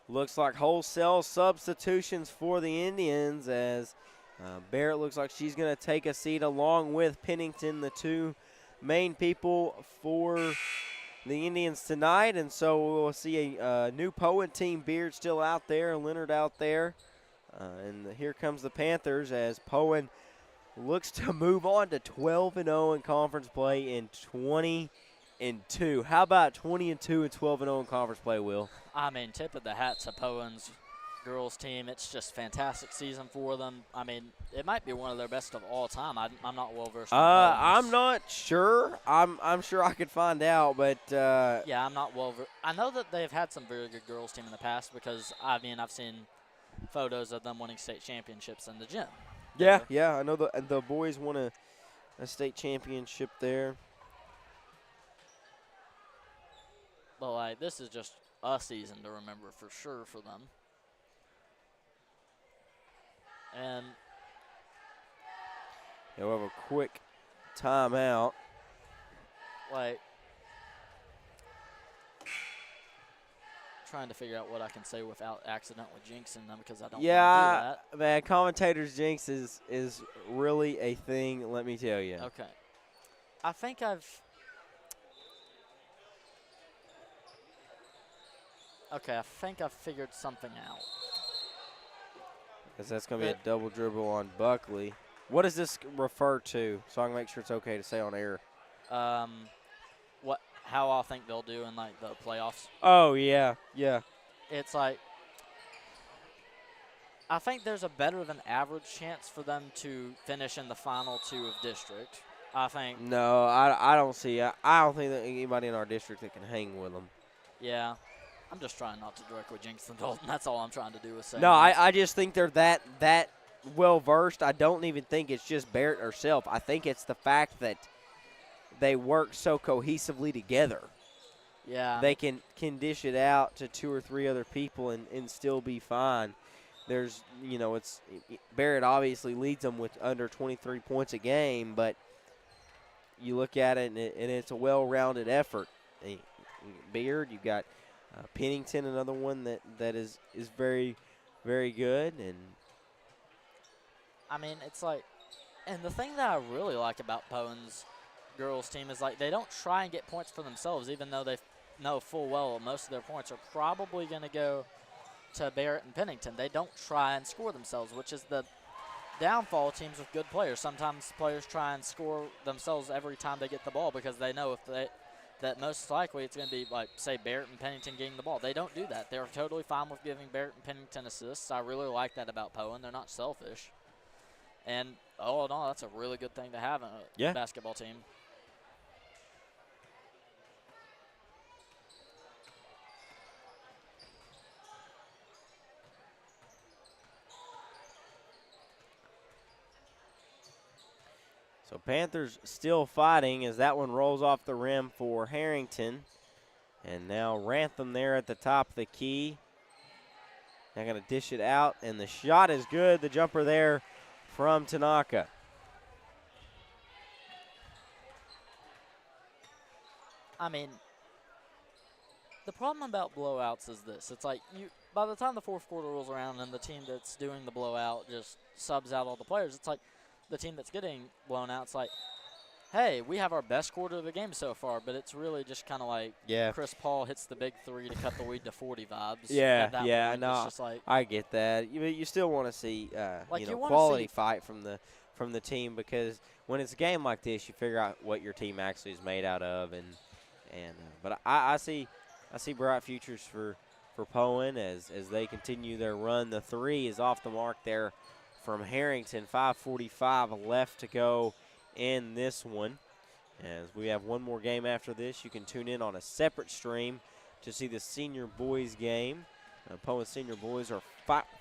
Looks like wholesale substitutions for the Indians as Barrett looks like she's going to take a seat along with Pennington, the two main people for the Indians tonight. And so we'll see a new Poyen team, Beard still out there, Leonard out there. And here comes the Panthers as Poyen looks to move on to 12-0 in conference play in 20-2. How about 20-2 and 12-0 in conference play, Will? I mean, tip of the hat to Poyen's girls team. It's just fantastic season for them. I mean, it might be one of their best of all time. I'm not well versed. I'm not sure. I'm sure I could find out, but Yeah, I'm not well. I know that they've had some very good girls team in the past because I mean I've seen photos of them winning state championships in the gym. yeah, I know the boys won a state championship there. But like this is just a season to remember for sure for them. And Yeah, we'll have a quick timeout. like trying to figure out what I can say without accidentally jinxing them because I don't want to do Yeah, that. man, commentators jinx is really a thing, let me tell you. Okay. I think I've figured something out. Because that's going to be a double dribble on Buckley. What does this refer to? So I can make sure it's okay to say on air. How I think they'll do in like the playoffs. Oh, yeah. It's like I think there's a better than average chance for them to finish in the final 2 of district. I think, No, I don't see. I don't think that anybody in our district that can hang with them. yeah. I'm just trying not to directly jinx them, Dalton. That's all I'm trying to do is say. No, I just think they're that well versed. I don't even think it's just Barrett or Self. I think it's the fact that they work so cohesively together. Yeah. They can dish it out to 2 or 3 other people and still be fine. There's, it's Barrett obviously leads them with under 23 points a game, but you look at it and it's a well-rounded effort. Beard, you've got Pennington, another one that is very, very good. And I mean, it's like, and the thing that I really like about Poyen's girls team is like they don't try and get points for themselves, even though they know full well most of their points are probably going to go to Barrett and Pennington. They don't try and score themselves, which is the downfall of teams with good players. Sometimes players try and score themselves every time they get the ball because they know that most likely it's going to be like, say, Barrett and Pennington getting the ball. They don't do that. They're totally fine with giving Barrett and Pennington assists. I really like that about Poyen. They're not selfish. And all in all, that's a really good thing to have in a basketball team. so Panthers still fighting as that one rolls off the rim for Harrington. And now Rantham there at the top of the key. They're going to dish it out, and the shot is good. The jumper there from Tanaka. I mean, the problem about blowouts is this. It's like by the time the fourth quarter rolls around and the team that's doing the blowout just subs out all the players, it's like the team that's getting blown out, it's like, hey, we have our best quarter of the game so far, but it's really just kind of like Chris Paul hits the big 3 to cut the lead to 40 vibes. Yeah, It's just like, I get that. You still want to see quality fight from the team, because when it's a game like this, you figure out what your team actually is made out of, but I see bright futures for Poyen as they continue their run. The 3 is off the mark there from Harrington. 5:45 left to go in this one. As we have one more game after this, you can tune in on a separate stream to see the senior boys game. Poyen senior boys are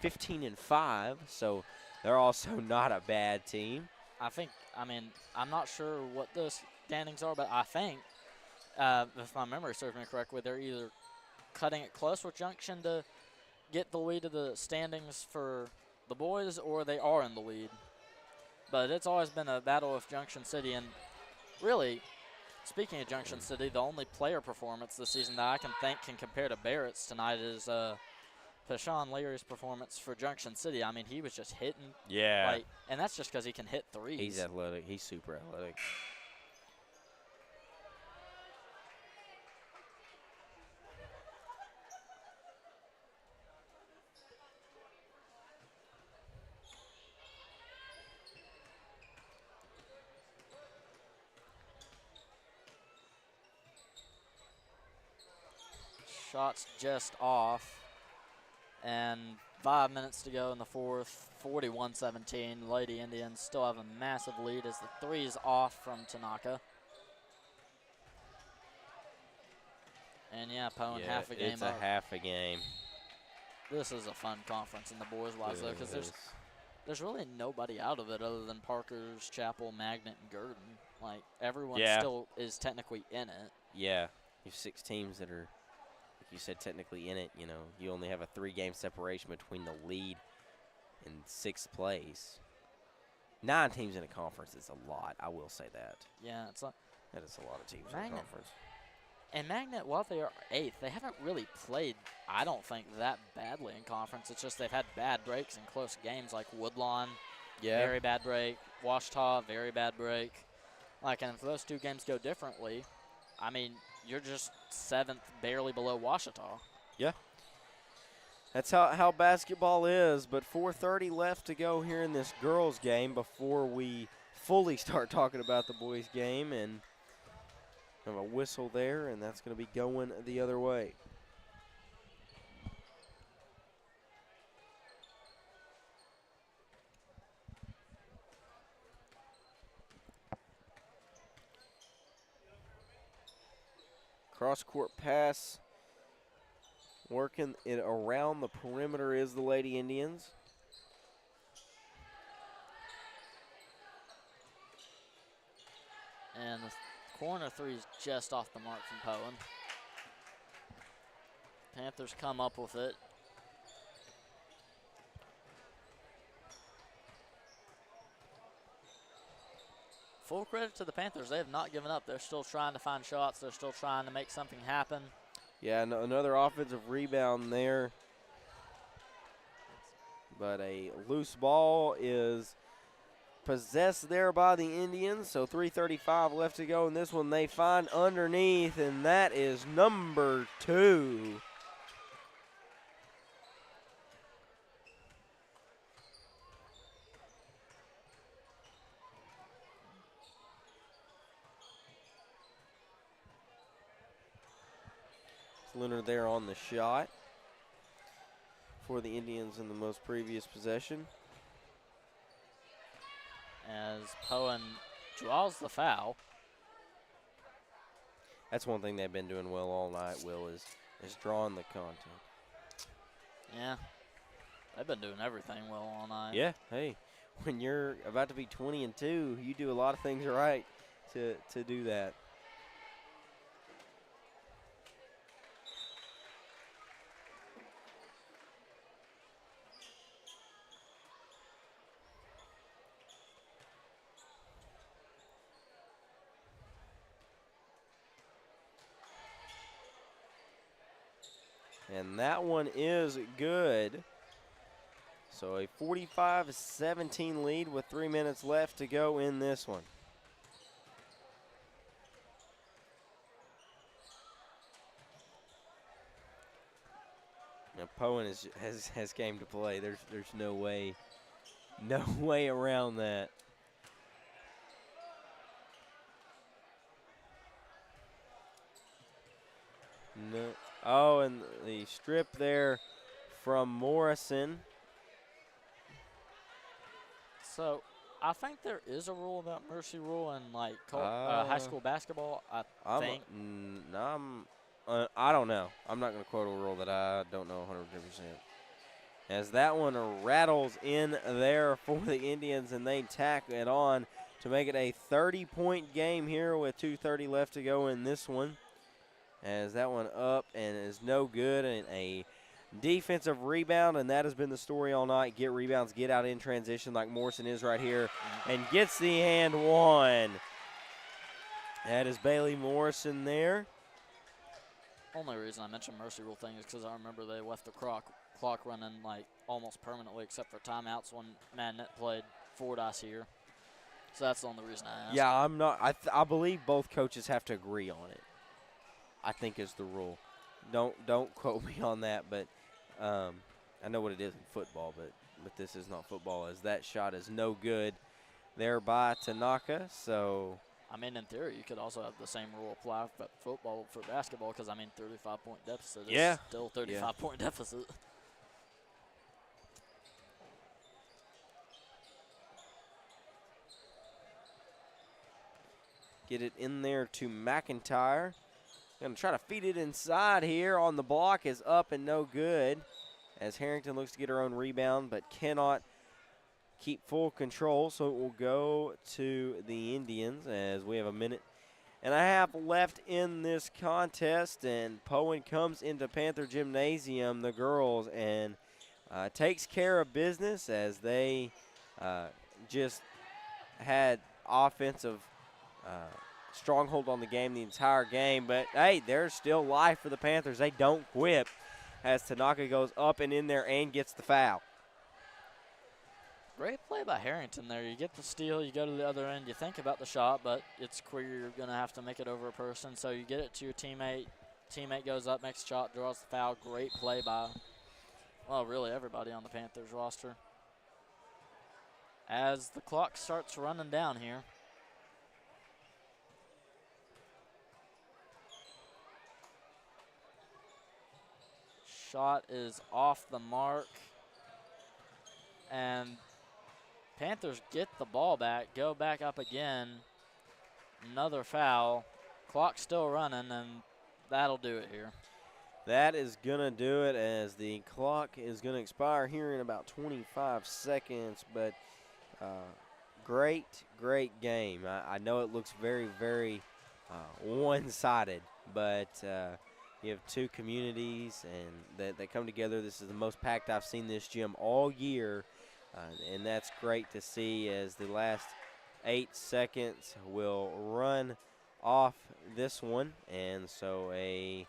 15-5, so they're also not a bad team. I'm not sure what the standings are, but I think, if my memory serves me correctly, they're either cutting it close with Junction to get the lead of the standings for the boys, or they are in the lead. But it's always been a battle with Junction City, and really, speaking of Junction City, the only player performance this season that I can think can compare to Barrett's tonight is Pashawn Leary's performance for Junction City. I mean, he was just hitting. Yeah. And that's just because he can hit threes. He's athletic. He's super athletic. Shots just off. And 5 minutes to go in the fourth. 41-17. Lady Indians still have a massive lead as the 3 is off from Tanaka. And Poyen half a game it's up. a half a game. This is a fun conference in the boys-wise, though, because there's really nobody out of it other than Parker's, Chapel, Magnet, and Gurdon. Like, everyone still is technically in it. Yeah. You have 6 teams that are, like you said, technically in it. You only have a 3-game separation between the lead and 6th place. 9 teams in a conference is a lot. I will say that. Yeah, it's like that is a lot of teams in a conference. And Magnet, while they are 8th, they haven't really played, I don't think, that badly in conference. It's just they've had bad breaks in close games, like Woodlawn, very bad break. Washita, very bad break. And if those 2 games go differently, I mean, you're just 7th, barely below Washita. Yeah. That's how basketball is, but 4:30 left to go here in this girls' game before we fully start talking about the boys' game. And have a whistle there, and that's going to be going the other way. Cross-court pass. Working it around the perimeter is the Lady Indians. And the corner three is just off the mark from Poyen. Panthers come up with it. Full credit to the Panthers. They have not given up. They're still trying to find shots. They're still trying to make something happen. Yeah, another offensive rebound there. But a loose ball is possessed there by the Indians. So 3:35 left to go in this one. They find underneath, and that is number 2. Leonard there on the shot for the Indians in the most previous possession. As Poyen draws the foul. That's one thing they've been doing well all night, Will, is drawing the content. Yeah, they've been doing everything well all night. Yeah, hey, when you're about to be 20-2, you do a lot of things right to do that. And that one is good. So a 45-17 lead with 3 minutes left to go in this one. Now Poyen has game to play. There's no way around that. No. Oh, and the strip there from Morrison. So I think there is a rule about mercy rule in like high school basketball. I think. I don't know. I'm not going to quote a rule that I don't know 100%. As that one rattles in there for the Indians, and they tack it on to make it a 30-point game here with 2:30 left to go in this one. As that one up and is no good, and a defensive rebound, and that has been the story all night. Get rebounds, get out in transition like Morrison is right here, and gets the and one. That is Bailey Morrison there. Only reason I mentioned mercy rule thing is because I remember they left the clock running like almost permanently, except for timeouts when Madnet played Fordyce here. So that's the only reason I asked. Yeah, I'm not. I believe both coaches have to agree on it, I think is the rule. Don't quote me on that, but I know what it is in football, but this is not football, as that shot is no good there by Tanaka. So I mean, in theory, you could also have the same rule apply for football for basketball, because I mean, 35-point deficit is still 35-point deficit. get it in there to McIntyre. Going to try to feed it inside here on the block, is up and no good, as Harrington looks to get her own rebound but cannot keep full control. So it will go to the Indians as we have 1.5 minutes left in this contest, and Poyen comes into Panther Gymnasium, the girls, and takes care of business as they just had offensive stronghold on the game the entire game. But, hey, there's still life for the Panthers. They don't quit as Tanaka goes up and in there and gets the foul. Great play by Harrington there. You get the steal, you go to the other end, you think about the shot, but it's clear you're going to have to make it over a person. So you get it to your teammate. Teammate goes up, makes a shot, draws the foul. Great play by, well, really everybody on the Panthers roster. As the clock starts running down here. Shot is off the mark. And Panthers get the ball back, go back up again. Another foul. Clock still running, and That'll do it here. That is going to do it as the clock is going to expire here in about 25 seconds. But great, great game. I know it looks very, very one-sided, but you have two communities and that come together. This is the most packed I've seen this gym all year, and that's great to see as the last 8 seconds will run off this one. And so a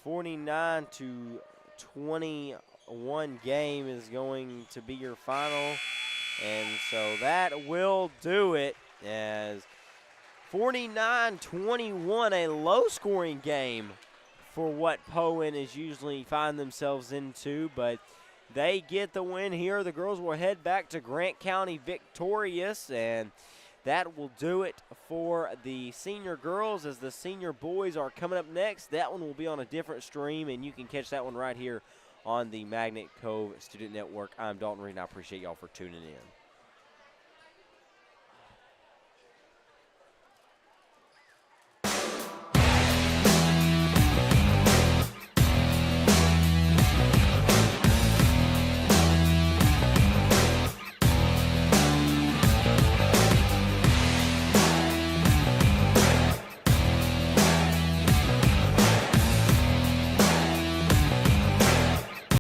49 to 21 game is going to be your final. And so that will do it as 49-21, a low-scoring game for what Poyen is usually find themselves into, but they get the win here. The girls will head back to Grant County victorious, and that will do it for the senior girls as the senior boys are coming up next. That one will be on a different stream, and you can catch that one right here on the Magnet Cove Student Network. I'm Dalton Reed, and I appreciate y'all for tuning in.